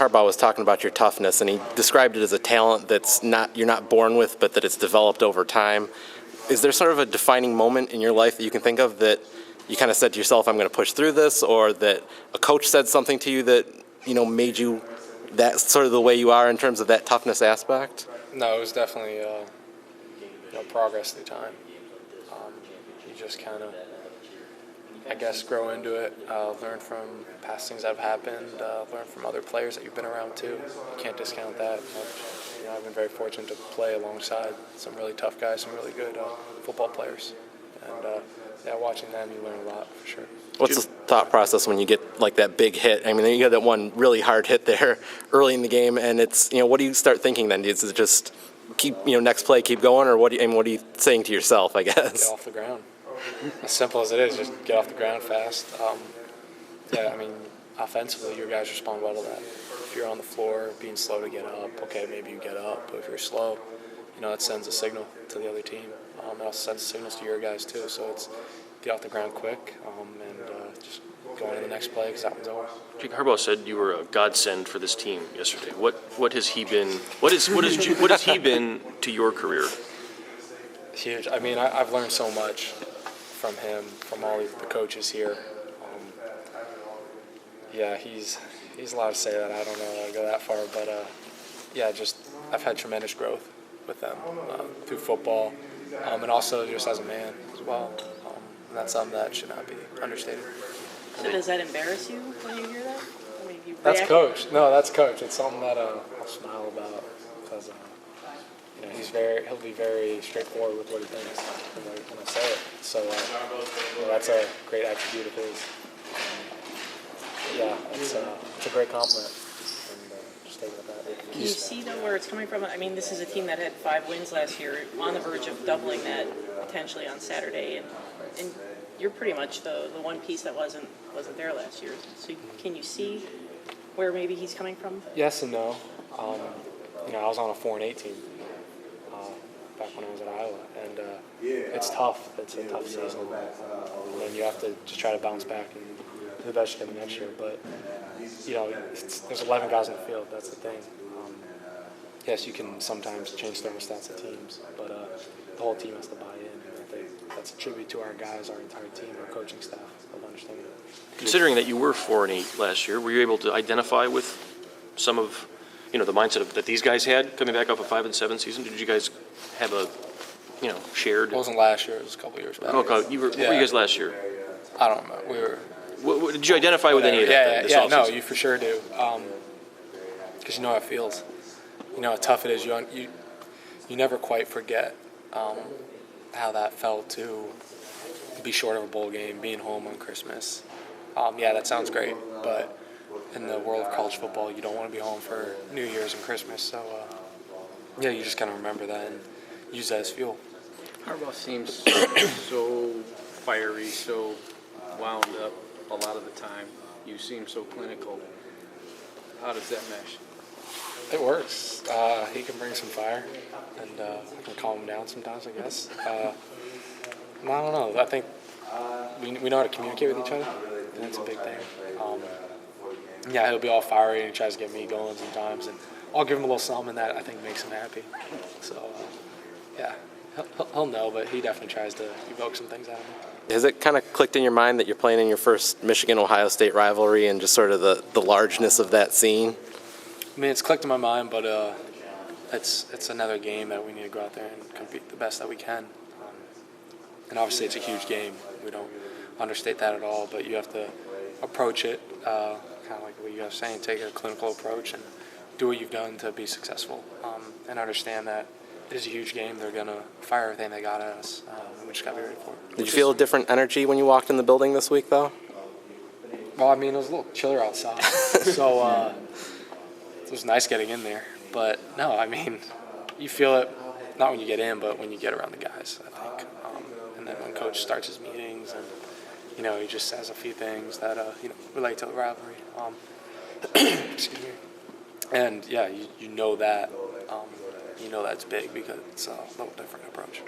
Harbaugh was talking about your toughness, and he described it as a talent that's you're not born with, but that it's developed over time. Is there sort of a defining moment in your life that you can think of that you kind of said to yourself, I'm going to push through this, or that a coach said something to you that, made you that sort of the way you are in terms of that toughness aspect? No, it was definitely progress through time. You just kind of, I guess, grow into it, learn from past things that have happened, learn from other players that you've been around too. You can't discount that. I've been very fortunate to play alongside some really tough guys, some really good football players. And watching them, you learn a lot for sure. What's the thought process when you get like that big hit? I mean, you got that one really hard hit there early in the game, and it's what do you start thinking then? Is it just keep next play, keep going, or what are you saying to yourself? I guess get off the ground. As simple as it is, just get off the ground fast. Offensively, your guys respond well to that. If you're on the floor, being slow to get up, okay, maybe you get up. But if you're slow, it sends a signal to the other team. It also sends signals to your guys too. So it's get off the ground quick and just go on to the next play because that one's over. Jake Harbaugh said you were a godsend for this team yesterday. What has he been? What has he been to your career? Huge. I mean, I've learned so much from him, from all the coaches here. He's allowed to say that. I don't know I'll go that far, but I've had tremendous growth with them through football, and also just as a man as well. And that's something that should not be understated. So does that embarrass you when you hear that? I mean, that's coach. No, that's coach. It's something that I'll smile about because he'll be very straightforward with what he thinks when I say it. So that's a great attribute of his. It's a great compliment. And just take it at that. Can you see though where it's coming from? I mean, this is a team that had 5 wins last year, on the verge of doubling that potentially on Saturday, and you're pretty much the one piece that wasn't there last year. So can you see where maybe he's coming from? Yes and no. I was on a 4-8 team back when I was at Iowa, and it's tough. It's a tough season, and then you have to just try to bounce back and do the best you can next year. But there's 11 guys on the field. That's the thing. Yes, you can sometimes change thermostats of teams, but the whole team has to buy in. And I think that's a tribute to our guys, our entire team, our coaching staff of understanding it. Considering that you were 4-8 last year, were you able to identify with some of the mindset that these guys had coming back off a 5-7 season? Did you guys have a shared? It wasn't last year. It was a couple of years back. Oh, God. What were you guys last year? I don't know. We were. What, did you identify with any of that? No, you for sure do. Because you know how it feels. You know how tough it is. You never quite forget how that felt to be short of a bowl game, being home on Christmas. That sounds great, but in the world of college football, you don't want to be home for New Year's and Christmas. So, you just kind of remember that and use that as fuel. Harbaugh seems so fiery, so wound up a lot of the time. You seem so clinical. How does that mesh? It works. He can bring some fire, and I can calm him down sometimes, I guess. I don't know. I think we know how to communicate with each other, and that's a big thing. He'll be all fiery, and he tries to get me going sometimes, and I'll give him a little something that I think makes him happy. So, he'll know, but he definitely tries to evoke some things out of me. Has it kind of clicked in your mind that you're playing in your first Michigan-Ohio State rivalry and just sort of the largeness of that scene? I mean, it's clicked in my mind, but it's another game that we need to go out there and compete the best that we can. And obviously it's a huge game. We don't understate that at all, but you have to approach it kind of like what you guys are saying, take a clinical approach and do what you've done to be successful, and understand that it is a huge game. They're going to fire everything they got at us, and we just got to be ready for it. Did you feel a different energy when you walked in the building this week, though? Well, I mean, it was a little chiller outside, so it was nice getting in there. But, no, I mean, you feel it not when you get in, but when you get around the guys, I think. And then when Coach starts his meetings and, he just says a few things that, relate to the rivalry. Excuse me. And, you know that. You know that's big because it's a little different approach.